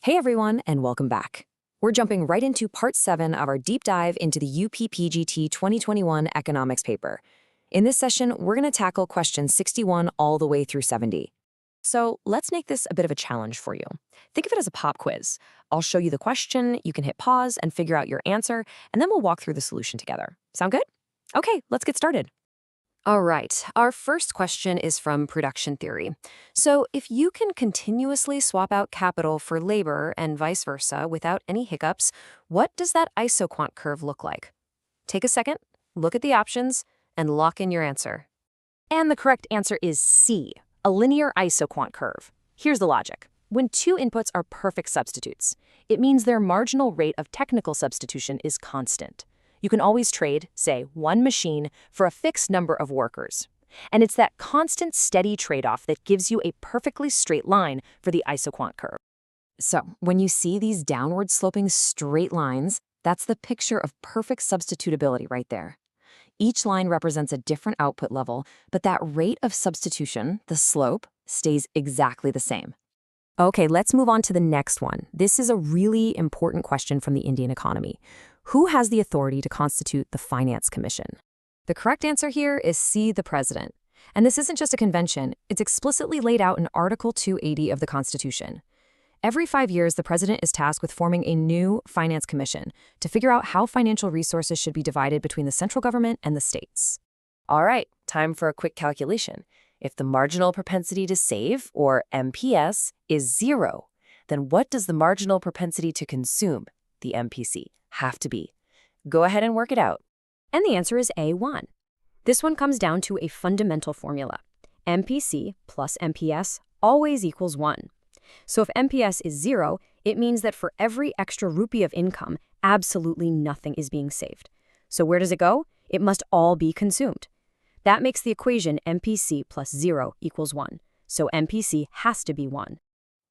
Hey everyone, and welcome back. We're jumping right into part 7 of our deep dive into the UP PGT 2021 economics paper. In this session, we're going to tackle questions 61 all the way through 70. So let's make this a bit of a challenge for you. Think of it as a pop quiz. I'll show you the question, you can hit pause and figure out your answer, and then we'll walk through the solution together. Sound good? Okay, let's get started. All right, our first question is from production theory. So if you can continuously swap out capital for labor and vice versa without any hiccups, what does that isoquant curve look like? Take a second, look at the options, and lock in your answer. And the correct answer is C, a linear isoquant curve. Here's the logic. When two inputs are perfect substitutes, it means their marginal rate of technical substitution is constant. You can always trade, say, one machine for a fixed number of workers. And it's that constant, steady trade-off that gives you a perfectly straight line for the isoquant curve. So, when you see these downward-sloping straight lines, that's the picture of perfect substitutability right there. Each line represents a different output level, but that rate of substitution, the slope, stays exactly the same. Okay, let's move on to the next one. This is a really important question from the Indian economy. Who has the authority to constitute the Finance Commission? The correct answer here is C, the President. And this isn't just a convention, it's explicitly laid out in Article 280 of the Constitution. Every 5 years, the President is tasked with forming a new Finance Commission to figure out how financial resources should be divided between the central government and the states. All right, time for a quick calculation. If the marginal propensity to save, or MPS, is 0, then what does the marginal propensity to consume, the MPC, have to be? Go ahead and work it out. And the answer is A1. This one comes down to a fundamental formula. MPC plus MPS always equals 1. So if MPS is 0, it means that for every extra rupee of income, absolutely nothing is being saved. So where does it go? It must all be consumed. That makes the equation MPC plus 0 equals 1. So MPC has to be 1.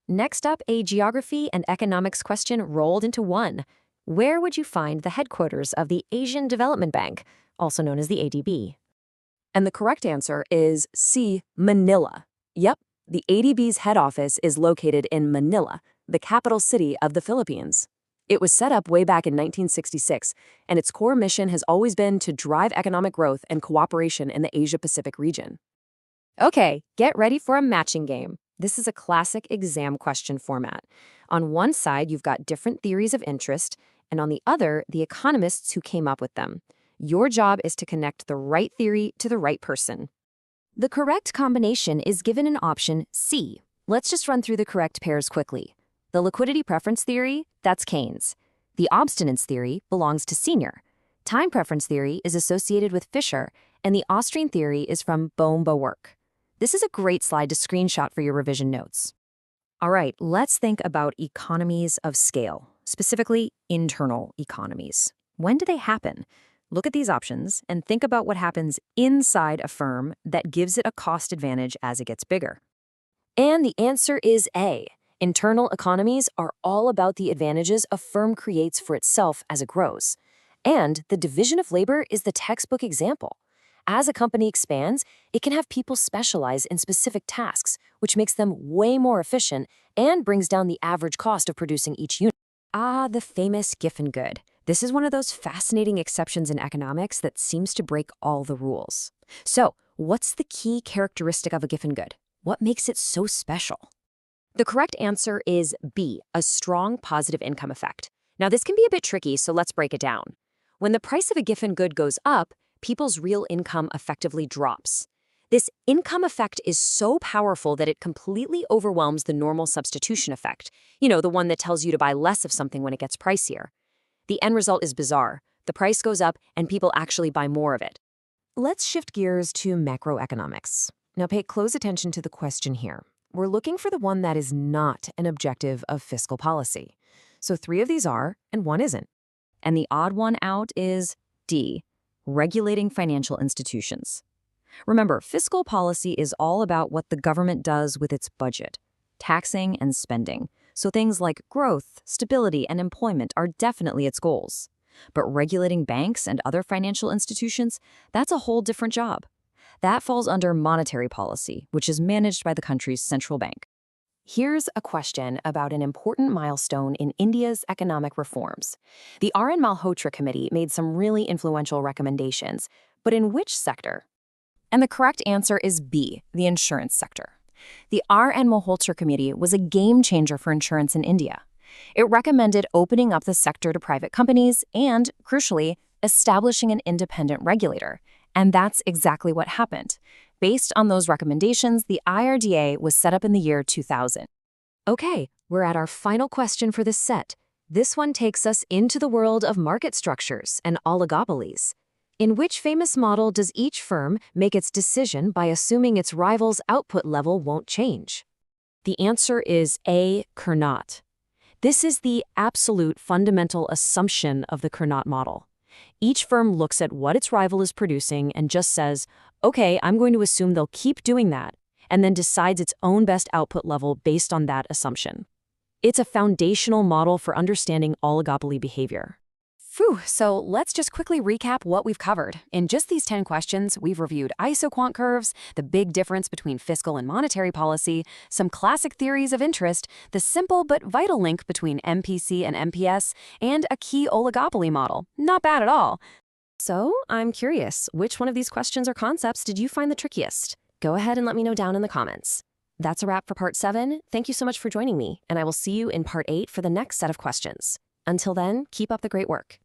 Next up, a geography and economics question rolled into one. Where would you find the headquarters of the Asian Development Bank, also known as the ADB? And the correct answer is C, Manila. Yep, the ADB's head office is located in Manila, the capital city of the Philippines. It was set up way back in 1966, and its core mission has always been to drive economic growth and cooperation in the Asia-Pacific region. Okay, get ready for a matching game. This is a classic exam question format. On one side, you've got different theories of interest, and on the other, the economists who came up with them. Your job is to connect the right theory to the right person. The correct combination is given in option C. Let's just run through the correct pairs quickly. The liquidity preference theory, that's Keynes. The obstinance theory belongs to Senior. Time preference theory is associated with Fisher, and the Austrian theory is from Bohm-Bawerk. This is a great slide to screenshot for your revision notes. All right, let's think about economies of scale, specifically internal economies. When do they happen? Look at these options and think about what happens inside a firm that gives it a cost advantage as it gets bigger. And the answer is A. Internal economies are all about the advantages a firm creates for itself as it grows. And the division of labor is the textbook example. As a company expands, it can have people specialize in specific tasks, which makes them way more efficient and brings down the average cost of producing each unit. Ah, the famous Giffen good. This is one of those fascinating exceptions in economics that seems to break all the rules. So, what's the key characteristic of a Giffen good? What makes it so special? The correct answer is B, a strong positive income effect. Now, this can be a bit tricky, so let's break it down. When the price of a Giffen good goes up, people's real income effectively drops. This income effect is so powerful that it completely overwhelms the normal substitution effect, the one that tells you to buy less of something when it gets pricier. The end result is bizarre. The price goes up and people actually buy more of it. Let's shift gears to macroeconomics. Now pay close attention to the question here. We're looking for the one that is not an objective of fiscal policy. So 3 of these are, and 1 isn't. And the odd one out is D, regulating financial institutions. Remember, fiscal policy is all about what the government does with its budget, taxing and spending. So things like growth, stability, and employment are definitely its goals. But regulating banks and other financial institutions, that's a whole different job. That falls under monetary policy, which is managed by the country's central bank. Here's a question about an important milestone in India's economic reforms. The R.N. Malhotra Committee made some really influential recommendations, but in which sector? And the correct answer is B, the insurance sector. The R.N. Malhotra Committee was a game changer for insurance in India. It recommended opening up the sector to private companies and, crucially, establishing an independent regulator. And that's exactly what happened. Based on those recommendations, the IRDA was set up in the year 2000. Okay, we're at our final question for this set. This one takes us into the world of market structures and oligopolies. In which famous model does each firm make its decision by assuming its rival's output level won't change? The answer is A, Carnot. This is the absolute fundamental assumption of the Carnot model. Each firm looks at what its rival is producing and just says, okay, I'm going to assume they'll keep doing that, and then decides its own best output level based on that assumption. It's a foundational model for understanding oligopoly behavior. Phew, so let's just quickly recap what we've covered. In just these 10 questions, we've reviewed isoquant curves, the big difference between fiscal and monetary policy, some classic theories of interest, the simple but vital link between MPC and MPS, and a key oligopoly model. Not bad at all. So, I'm curious, which one of these questions or concepts did you find the trickiest? Go ahead and let me know down in the comments. That's a wrap for Part 7. Thank you so much for joining me, and I will see you in Part 8 for the next set of questions. Until then, keep up the great work.